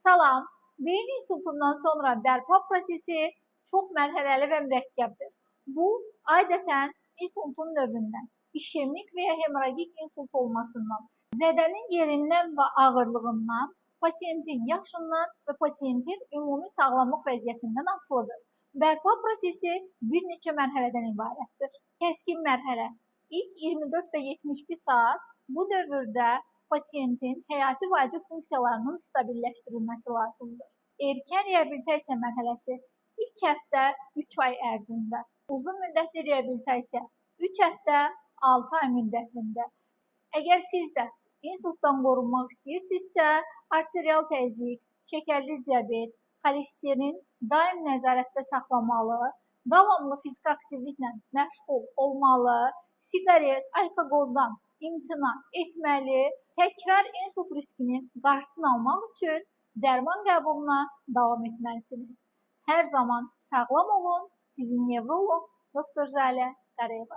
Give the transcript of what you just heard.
Salam, beyin insultundan sonra bərpa prosesi çox mərhələli və mürəkkəbdir. Bu, adətən insultun növündən, işemik və ya hemoragik insult olmasından, zədənin yerindən və ağırlığından, pasiyentin yaşından və pasiyentin ümumi sağlamlıq vəziyyətindən asılıdır. Bərpa prosesi bir neçə mərhələdən ibarətdir. Kəskin mərhələ ilk 24 və 72 saat bu dövrdə pasiyentin həyati vacib funksiyalarının stabilləşdirilməsi lazımdır. Erkən reabilitasiya mərhələsi ilk həftə 3 ay ərzində, uzun müddətli reabilitasiya 3 həftə 6 ay müddətində. Əgər siz də insultdan qorunmaq istəyirsinizsə, arterial təzyiq, şəkərli diabet, xolesterin daim nəzarətdə saxlamalı, davamlı fiziki aktivliklə məşğul olmalı, siqaret, alkoqoldan imtina etməli, təkrar insult riskinin qarşısını almaq üçün dərman qəbuluna davam etməlisiniz. Hər zaman sağlam olun, sizin nevroloq Dr. Jalə Qarayeva.